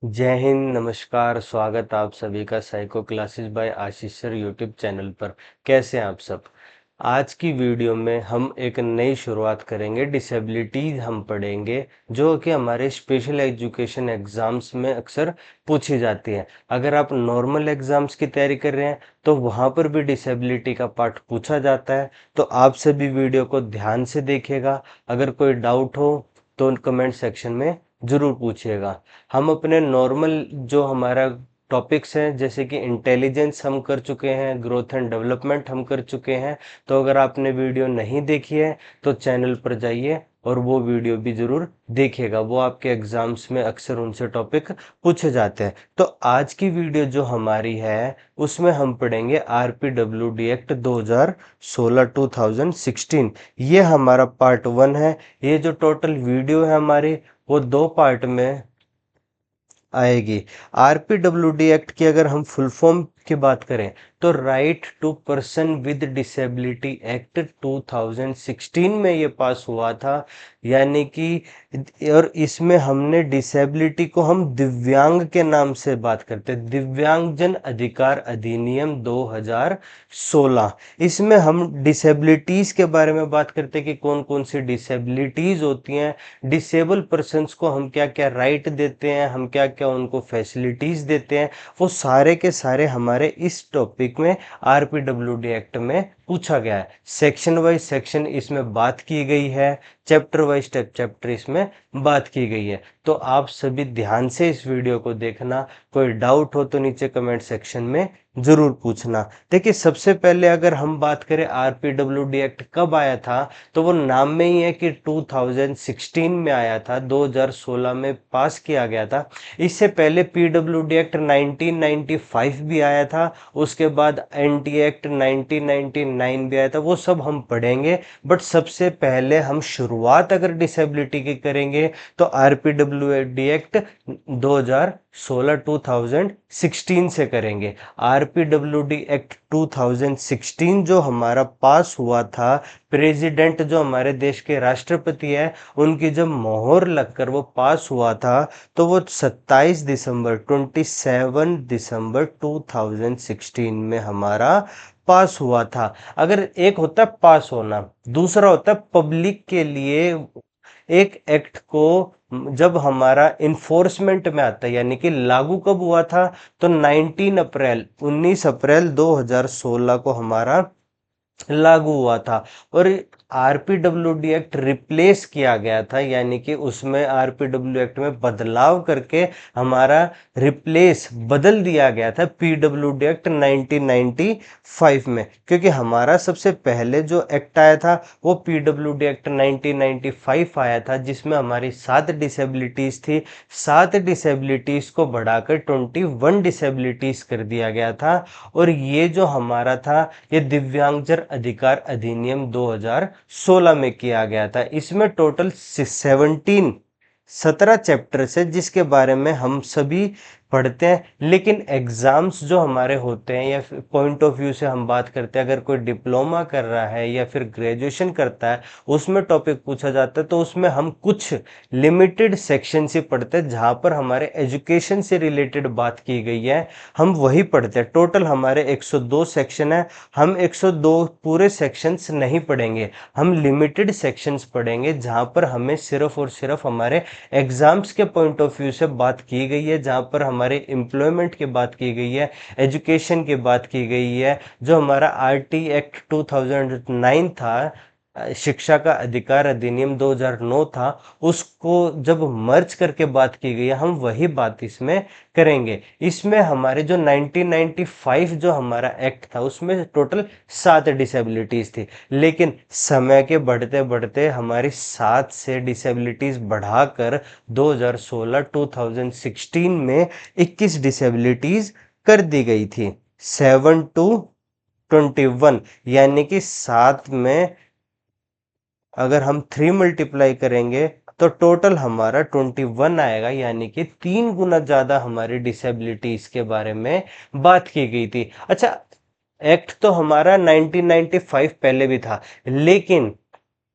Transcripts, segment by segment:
जय हिंद, नमस्कार, स्वागत आप सभी का साइको क्लासेस बाय आशीष सर यूट्यूब चैनल पर। कैसे हैं आप सब? आज की वीडियो में हम एक नई शुरुआत करेंगे। डिसेबिलिटीज हम पढ़ेंगे जो कि हमारे स्पेशल एजुकेशन एग्जाम्स में अक्सर पूछी जाती है। अगर आप नॉर्मल एग्जाम्स की तैयारी कर रहे हैं तो वहाँ पर भी डिसेबिलिटी का पार्ट पूछा जाता है। तो आप सभी वीडियो को ध्यान से देखिएगा। अगर कोई डाउट हो तो कमेंट सेक्शन में ज़रूर पूछिएगा। हम अपने नॉर्मल जो हमारा टॉपिक्स हैं जैसे कि इंटेलिजेंस हम कर चुके हैं, ग्रोथ एंड डेवलपमेंट हम कर चुके हैं। तो अगर आपने वीडियो नहीं देखी है तो चैनल पर जाइए और वो वीडियो भी ज़रूर देखिएगा। वो आपके एग्जाम्स में अक्सर उनसे टॉपिक पूछे जाते हैं। तो आज की वीडियो जो हमारी है उसमें हम पढ़ेंगे आरपीडब्ल्यूडी एक्ट 2016 2016। ये हमारा पार्ट 1 है। ये जो टोटल वीडियो है हमारी वो 2 पार्ट में आएगी। आरपीडब्ल्यूडी एक्ट की अगर हम फुल फॉर्म की बात करें तो right to person with disability act 2016 में ये पास हुआ था। यानी कि और इसमें हमने डिसेबिलिटी को हम दिव्यांग के नाम से बात करते हैं। दिव्यांगजन अधिकार अधिनियम 2016। इसमें हम डिसेबिलिटीज के बारे में बात करते हैं कि कौन कौन सी डिसेबिलिटीज होती हैं। डिसेबल पर्सन्स को हम क्या क्या राइट देते हैं, हम क्या क्या उनको फैसिलिटीज़ देते हैं, वो सारे के सारे हमारे इस टॉपिक में आरपीडब्ल्यूडी एक्ट में पूछा गया है। सेक्शन वाइज सेक्शन इसमें बात की गई है, चैप्टर वाइज चैप्टर इसमें बात की गई है। तो आप सभी ध्यान से इस वीडियो को देखना। कोई डाउट हो तो नीचे कमेंट सेक्शन में ज़रूर पूछना। देखिए, सबसे पहले अगर हम बात करें आरपीडब्ल्यूडी एक्ट कब आया था तो वो नाम में ही है कि 2016 में आया था, 2016 में पास किया गया था। इससे पहले पीडब्ल्यूडी एक्ट 1995 भी आया था। उसके बाद एनटी एक्ट 1999 भी आया था। वो सब हम पढ़ेंगे। बट सबसे पहले हम शुरुआत अगर डिसेबिलिटी की करेंगे तो आरपीडब्ल्यूडी एक्ट 2016 2016 से करेंगे। आरपीडब्ल्यूडी एक्ट 2016 जो हमारा पास हुआ था, प्रेसिडेंट जो हमारे देश के राष्ट्रपति हैं उनकी जब मोहर लगकर वो पास हुआ था तो वो 27 दिसंबर 2016 में हमारा पास हुआ था। अगर एक होता है पास होना, दूसरा होता है पब्लिक के लिए एक एक्ट को जब हमारा इन्फोर्समेंट में आता है, यानी कि लागू कब हुआ था तो 19 अप्रैल 2016 को हमारा लागू हुआ था। और आरपीडब्ल्यूडी एक्ट रिप्लेस किया गया था, यानी कि उसमें आरपीडब्ल्यू एक्ट में बदलाव करके हमारा रिप्लेस बदल दिया गया था पीडब्ल्यूडी एक्ट 1995 में। क्योंकि हमारा सबसे पहले जो एक्ट आया था वो पीडब्ल्यूडी एक्ट 1995 आया था, जिसमें हमारी 7 डिसेबिलिटीज थी। 7 डिसेबिलिटीज को बढ़ाकर 21 डिसेबिलिटीज कर दिया गया था। और ये जो हमारा था ये दिव्यांगजन अधिकार अधिनियम 2016 में किया गया था। इसमें टोटल 17 चैप्टर्स है जिसके बारे में हम सभी पढ़ते हैं। लेकिन एग्जाम्स जो हमारे होते हैं या फिर पॉइंट ऑफ व्यू से हम बात करते हैं, अगर कोई डिप्लोमा कर रहा है या फिर ग्रेजुएशन करता है उसमें टॉपिक पूछा जाता है तो उसमें हम कुछ लिमिटेड सेक्शन से पढ़ते हैं जहाँ पर हमारे एजुकेशन से रिलेटेड बात की गई है, हम वही पढ़ते हैं। टोटल हमारे 102 सेक्शन है। हम 102 पूरे सेक्शंस नहीं पढ़ेंगे, हम लिमिटेड सेक्शंस पढ़ेंगे जहाँ पर हमें सिर्फ और सिर्फ हमारे एग्जाम्स के पॉइंट ऑफ व्यू से बात की गई है, जहाँ पर हमारे एम्प्लॉयमेंट की बात की गई है, एजुकेशन की बात की गई है। जो हमारा आरटी एक्ट 2009 था, शिक्षा का अधिकार अधिनियम 2009 था, उसको जब मर्ज करके बात की गई है हम वही बात इसमें करेंगे। इसमें हमारे जो 1995 जो हमारा एक्ट था उसमें टोटल 7 डिसेबिलिटीज थी। लेकिन समय के बढ़ते बढ़ते हमारी 7 से डिसेबिलिटीज बढ़ाकर 2016 में 21 डिसेबिलिटीज कर दी गई थी। 7 to 21, यानी कि 7 में अगर हम 3 मल्टीप्लाई करेंगे तो टोटल हमारा 21 आएगा, यानी कि 3 गुना ज़्यादा हमारी डिसेबिलिटीज के बारे में बात की गई थी। अच्छा, एक्ट तो हमारा 1995 पहले भी था, लेकिन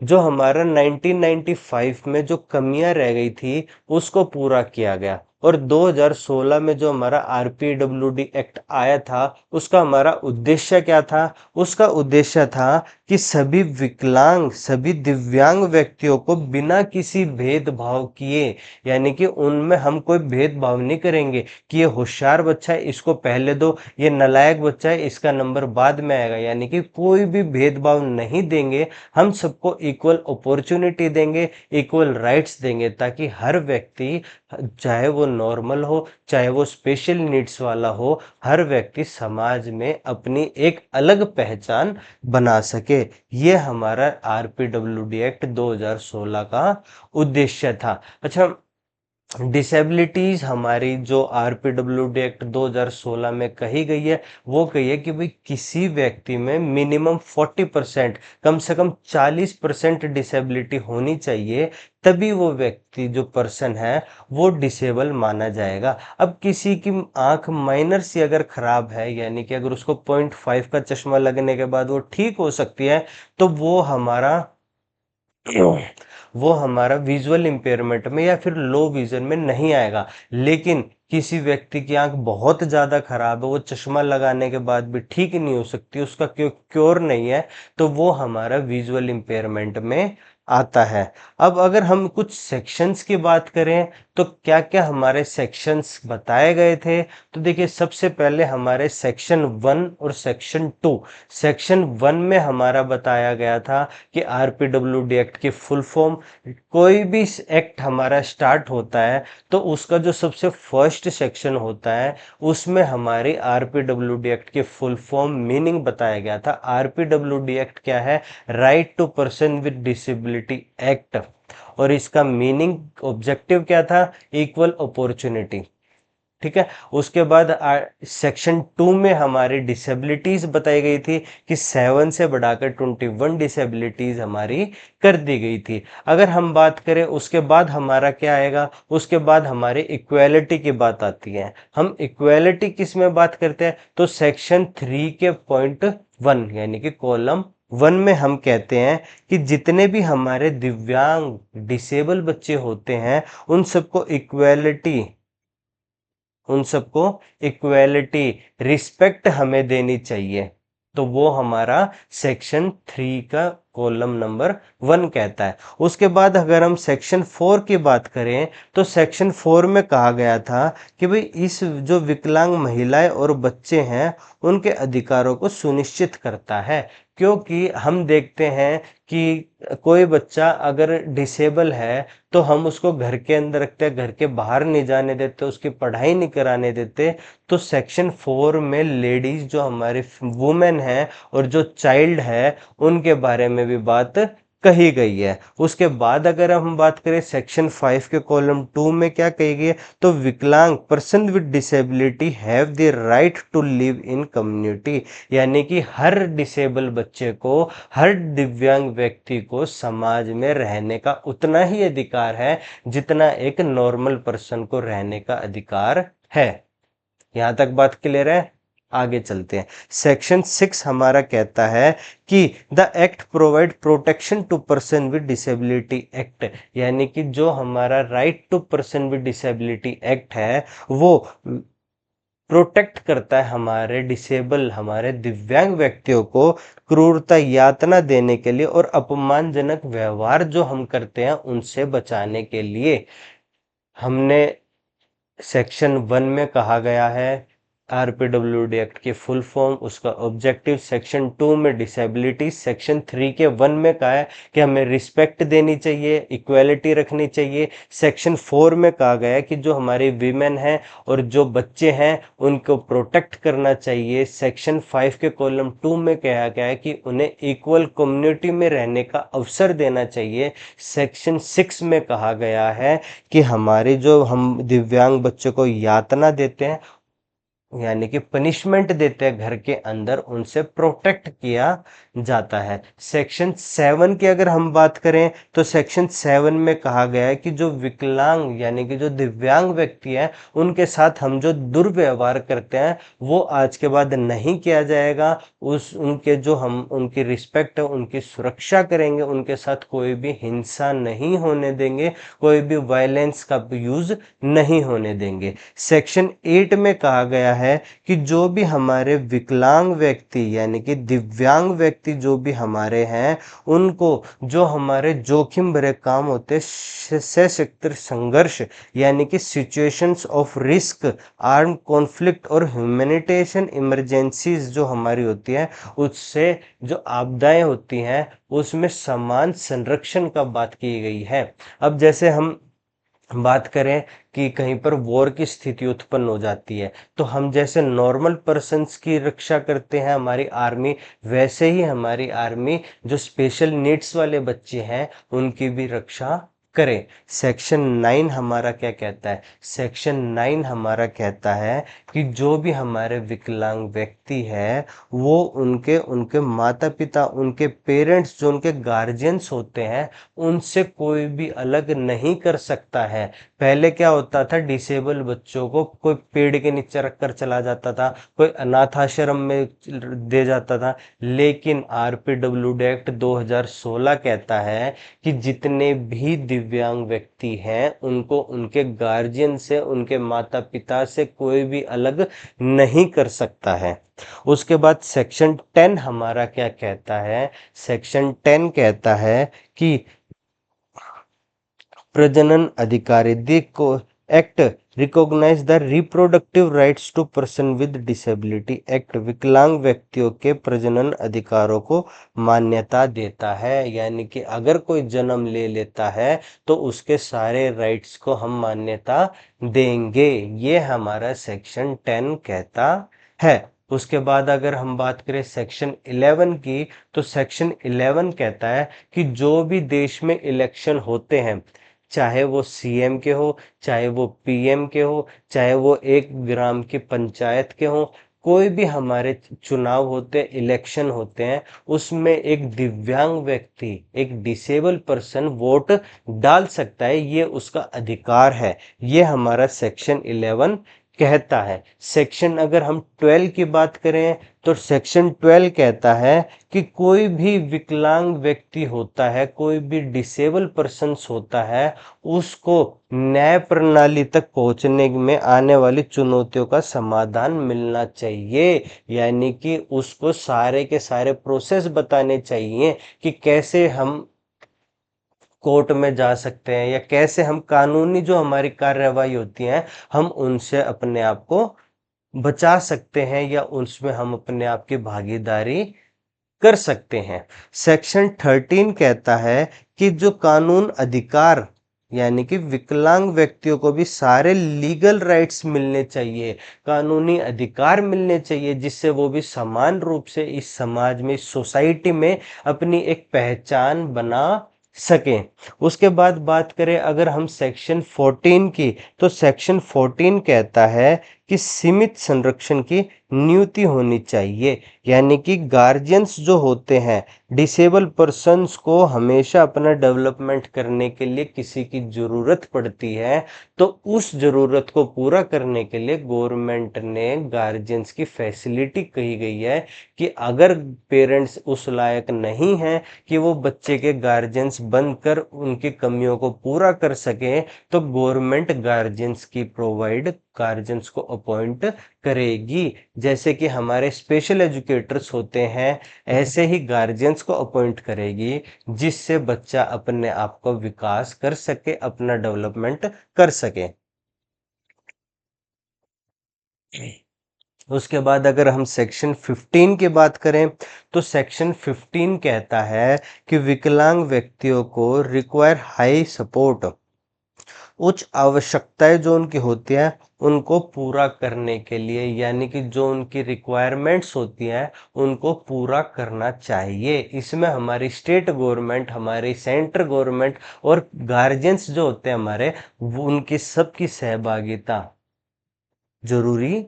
जो हमारा 1995 में जो कमियां रह गई थी उसको पूरा किया गया। और 2016 में जो हमारा आरपीडब्ल्यूडी एक्ट आया था, उसका हमारा उद्देश्य क्या था? उसका उद्देश्य था कि सभी विकलांग, सभी दिव्यांग व्यक्तियों को बिना किसी भेदभाव किए, यानी कि उनमें हम कोई भेदभाव नहीं करेंगे कि ये होशियार बच्चा है इसको पहले दो, ये नालायक बच्चा है इसका नंबर बाद में आएगा, यानी कि कोई भी भेदभाव नहीं देंगे। हम सबको इक्वल अपॉर्चुनिटी देंगे, इक्वल राइट्स देंगे, ताकि हर व्यक्ति, चाहे वो नॉर्मल हो चाहे वो स्पेशल नीड्स वाला हो, हर व्यक्ति समाज में अपनी एक अलग पहचान बना सके। ये हमारा आरपीडब्ल्यूडी एक्ट 2016 का उद्देश्य था। अच्छा, डिसेबिलिटीज हमारी जो आरपीडब्ल्यूडी एक्ट 2016 में कही गई है, वो कही है कि भाई किसी व्यक्ति में मिनिमम 40%, कम से कम 40% डिसेबिलिटी होनी चाहिए, तभी वो व्यक्ति जो पर्सन है वो डिसेबल माना जाएगा। अब किसी की आंख माइनर सी अगर खराब है, यानी कि अगर उसको 0.5 का चश्मा लगने के बाद वो ठीक हो सकती है, तो वो हमारा विजुअल इंपेयरमेंट में या फिर लो विजन में नहीं आएगा। लेकिन किसी व्यक्ति की आंख बहुत ज्यादा खराब है, वो चश्मा लगाने के बाद भी ठीक नहीं हो सकती, उसका क्योर नहीं है, तो वो हमारा विजुअल इंपेयरमेंट में आता है। अब अगर हम कुछ सेक्शंस की बात करें, तो क्या क्या हमारे सेक्शंस बताए गए थे? तो देखिए, सबसे पहले हमारे सेक्शन 1 और सेक्शन 2। सेक्शन 1 में हमारा बताया गया था कि आरपीडब्ल्यूडी एक्ट की फुल फॉर्म, कोई भी एक्ट हमारा स्टार्ट होता है तो उसका जो सबसे फर्स्ट सेक्शन होता है, उसमें हमारी आरपीडब्ल्यूडी एक्ट की फुल फॉर्म मीनिंग बताया गया था। आरपीडब्ल्यूडी एक्ट क्या है? Right to person with disability act. और इसका मीनिंग, ऑब्जेक्टिव क्या था? Equal opportunity. ठीक है। उसके बाद सेक्शन 2 में हमारी डिसेबिलिटीज बताई गई थी कि 7 से बढ़ाकर 21 डिसेबिलिटीज हमारी कर दी गई थी। अगर हम बात करें उसके बाद हमारा क्या आएगा, उसके बाद हमारी इक्वेलिटी की बात आती है। हम इक्वेलिटी किस में बात करते हैं? तो सेक्शन 3 के पॉइंट 1, यानी कि कॉलम 1 में हम कहते हैं कि जितने भी हमारे दिव्यांग, डिसेबल बच्चे होते हैं, उन सबको इक्वेलिटी, रिस्पेक्ट हमें देनी चाहिए। तो वो हमारा सेक्शन 3 का कॉलम नंबर 1 कहता है। उसके बाद अगर हम सेक्शन 4 की बात करें, तो सेक्शन 4 में कहा गया था कि भाई इस जो विकलांग महिलाएं और बच्चे हैं, उनके अधिकारों को सुनिश्चित करता है। क्योंकि हम देखते हैं कि कोई बच्चा अगर डिसेबल है, तो हम उसको घर के अंदर रखते हैं, घर के बाहर नहीं जाने देते, उसकी पढ़ाई नहीं कराने देते। तो सेक्शन 4 में लेडीज, जो हमारे वुमेन है और जो चाइल्ड है, उनके बारे में भी बात कही गई है। उसके बाद अगर हम बात करें सेक्शन 5 के कॉलम 2 में क्या कही गई है, तो विकलांग, person with disability have the right to live in community, यानी कि हर डिसेबल बच्चे को, हर दिव्यांग व्यक्ति को समाज में रहने का उतना ही अधिकार है जितना एक नॉर्मल पर्सन को रहने का अधिकार है। यहां तक बात क्लियर है? आगे चलते हैं। सेक्शन 6 हमारा कहता है कि the act provide protection to person with disability act, यानी कि जो हमारा right to person with disability act है, वो प्रोटेक्ट करता है हमारे डिसेबल, हमारे दिव्यांग व्यक्तियों को क्रूरता, यातना देने के लिए और अपमानजनक व्यवहार जो हम करते हैं उनसे बचाने के लिए। हमने सेक्शन 1 में कहा गया है आरपीडब्ल्यूडी एक्ट की फुल फॉर्म, उसका ऑब्जेक्टिव। सेक्शन 2 में डिसेबिलिटी, सेक्शन 3 के 1 में कहा है कि हमें रिस्पेक्ट देनी चाहिए, इक्वेलिटी रखनी चाहिए। सेक्शन 4 में कहा गया है कि जो हमारी वीमेन हैं और जो बच्चे हैं, उनको प्रोटेक्ट करना चाहिए। सेक्शन 5 के कॉलम 2 में कहा गया है कि उन्हें इक्वल कम्युनिटी में रहने का अवसर देना चाहिए। सेक्शन 6 में कहा गया है कि हमारे जो हम दिव्यांग बच्चों को यातना देते हैं, यानी कि पनिशमेंट देते हैं घर के अंदर, उनसे प्रोटेक्ट किया जाता है। सेक्शन 7 की अगर हम बात करें तो सेक्शन 7 में कहा गया है कि जो विकलांग यानी कि जो दिव्यांग व्यक्ति हैं उनके साथ हम जो दुर्व्यवहार करते हैं वो आज के बाद नहीं किया जाएगा। उस उनके जो हम उनकी रिस्पेक्ट है, उनकी सुरक्षा करेंगे, उनके साथ कोई भी हिंसा नहीं होने देंगे, कोई भी वायलेंस का यूज नहीं होने देंगे। सेक्शन 8 में कहा गया है कि जो भी हमारे विकलांग व्यक्ति यानी कि दिव्यांग व्यक्ति जो भी हमारे हैं, उनको जो हमारे जोखिम भरे काम होते हैं, सशस्त्र संघर्ष यानी कि situations of risk, arm conflict और ह्यूमैनिटेशन इमरजेंसीज जो हमारी होती है, उससे जो आपदाएं होती हैं उसमें समान संरक्षण का बात की गई है। अब जैसे हम बात करें कि कहीं पर वॉर की स्थिति उत्पन्न हो जाती है, तो हम जैसे नॉर्मल पर्सन्स की रक्षा करते हैं हमारी आर्मी, वैसे ही हमारी आर्मी जो स्पेशल नीड्स वाले बच्चे हैं उनकी भी रक्षा करें। सेक्शन 9 हमारा क्या कहता है? सेक्शन 9 हमारा कहता है कि जो भी हमारे विकलांग व्यक्ति है वो उनके उनके माता पिता, उनके पेरेंट्स, जो उनके गार्जियंस होते हैं, उनसे कोई भी अलग नहीं कर सकता है। पहले क्या होता था, डिसेबल बच्चों को कोई पेड़ के नीचे रखकर चला जाता था, कोई अनाथ आश्रम में दे जाता था, लेकिन आरपीडब्ल्यूडी एक्ट 2016 कहता है कि जितने भी दिव्यांग व्यक्ति हैं उनको उनके गार्जियन से, उनके माता पिता से कोई भी अलग नहीं कर सकता है। उसके बाद सेक्शन 10 हमारा क्या कहता है? सेक्शन 10 कहता है कि प्रजनन अधिकारी दी को act recognize the reproductive rights to person with disability act विकलांग व्यक्तियों के प्रजनन अधिकारों को मान्यता देता है। यानी कि अगर कोई जन्म ले लेता है तो उसके सारे राइट्स को हम मान्यता देंगे, ये हमारा सेक्शन 10 कहता है। उसके बाद अगर हम बात करें सेक्शन 11 की, तो सेक्शन 11 कहता है कि जो भी देश में इलेक्शन होते हैं, चाहे वो सीएम के हो, चाहे वो पीएम के हो, चाहे वो एक ग्राम की पंचायत के हो, कोई भी हमारे चुनाव होते, इलेक्शन होते हैं, उसमें एक दिव्यांग व्यक्ति, एक डिसेबल पर्सन वोट डाल सकता है, ये उसका अधिकार है, ये हमारा सेक्शन 11 कहता है। सेक्शन अगर हम 12 की बात करें तो सेक्शन 12 कहता है कि कोई भी विकलांग व्यक्ति होता है, कोई भी डिसेबल पर्सन्स होता है, उसको न्याय प्रणाली तक पहुंचने में आने वाली चुनौतियों का समाधान मिलना चाहिए। यानी कि उसको सारे के सारे प्रोसेस बताने चाहिए कि कैसे हम कोर्ट में जा सकते हैं या कैसे हम कानूनी जो हमारी कार्यवाही होती है हम उनसे अपने आप को बचा सकते हैं या उसमें हम अपने आप की भागीदारी कर सकते हैं। सेक्शन 13 कहता है कि जो कानून अधिकार यानी कि विकलांग व्यक्तियों को भी सारे लीगल राइट्स मिलने चाहिए, कानूनी अधिकार मिलने चाहिए, जिससे वो भी समान रूप से इस समाज में, इस सोसाइटी में अपनी एक पहचान बना सकें। उसके बाद बात करें अगर हम सेक्शन 14 की, तो सेक्शन 14 कहता है कि सीमित संरक्षण की नियुक्ति होनी चाहिए। यानी कि गार्जियंस जो होते हैं, डिसेबल पर्सन्स को हमेशा अपना डेवलपमेंट करने के लिए किसी की ज़रूरत पड़ती है, तो उस ज़रूरत को पूरा करने के लिए गवर्नमेंट ने गार्जियंस की फैसिलिटी कही गई है कि अगर पेरेंट्स उस लायक नहीं हैं कि वो बच्चे के गार्जियंस बनकर उनकी कमियों को पूरा कर सकें, तो गवर्नमेंट गार्जियंस की प्रोवाइड गार्जियंस को अपॉइंट करेगी। जैसे कि हमारे स्पेशल एजुकेटर्स होते हैं, ऐसे ही गार्जियंस को अपॉइंट करेगी, जिससे बच्चा अपने आप को विकास कर सके, अपना डेवलपमेंट कर सके। उसके बाद अगर हम सेक्शन 15 की बात करें तो सेक्शन 15 कहता है कि विकलांग व्यक्तियों को रिक्वायर हाई सपोर्ट, उच्च आवश्यकताएं जो उनकी होती हैं उनको पूरा करने के लिए, यानी कि जो उनकी रिक्वायरमेंट्स होती हैं उनको पूरा करना चाहिए। इसमें हमारी स्टेट गवर्नमेंट, हमारी सेंट्रल गवर्नमेंट और गार्जियंस जो होते हैं हमारे, वो उनकी सबकी सहभागिता जरूरी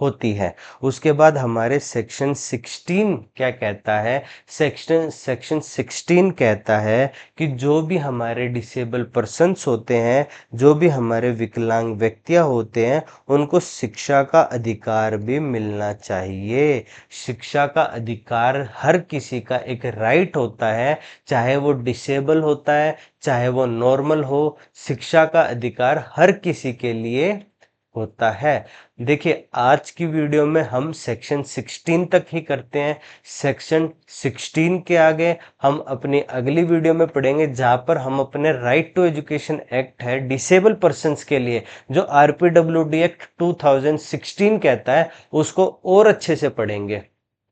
होती है। उसके बाद हमारे सेक्शन 16 क्या कहता है? सेक्शन 16 कहता है कि जो भी हमारे डिसेबल पर्सन्स होते हैं, जो भी हमारे विकलांग व्यक्तियां होते हैं, उनको शिक्षा का अधिकार भी मिलना चाहिए। शिक्षा का अधिकार हर किसी का एक राइट होता है, चाहे वो डिसेबल होता है, चाहे वो नॉर्मल हो, शिक्षा का अधिकार हर किसी के लिए होता है। देखिए, आज की वीडियो में हम सेक्शन 16 तक ही करते हैं। सेक्शन 16 के आगे हम अपनी अगली वीडियो में पढ़ेंगे, जहां पर हम अपने राइट टू एजुकेशन एक्ट है डिसेबल पर्सन्स के लिए, जो आरपीडब्ल्यूडी एक्ट 2016 कहता है, उसको और अच्छे से पढ़ेंगे।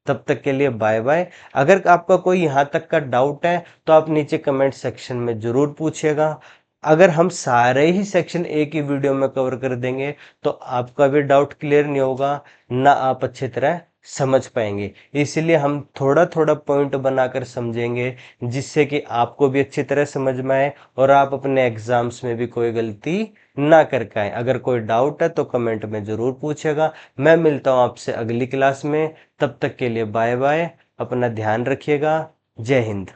तब तक के लिए बाय बाय। अगर आपका कोई यहाँ तक का डाउट है तो आप नीचे कमेंट सेक्शन में जरूर पूछिएगा। अगर हम सारे ही सेक्शन एक ही वीडियो में कवर कर देंगे तो आपका भी डाउट क्लियर नहीं होगा, ना आप अच्छी तरह समझ पाएंगे। इसलिए हम थोड़ा थोड़ा पॉइंट बनाकर समझेंगे, जिससे कि आपको भी अच्छी तरह समझ में आए और आप अपने एग्जाम्स में भी कोई गलती ना कर पाए। अगर कोई डाउट है तो कमेंट में जरूर पूछेगा। मैं मिलता हूँ आपसे अगली क्लास में। तब तक के लिए बाय बाय। अपना ध्यान रखिएगा। जय हिंद।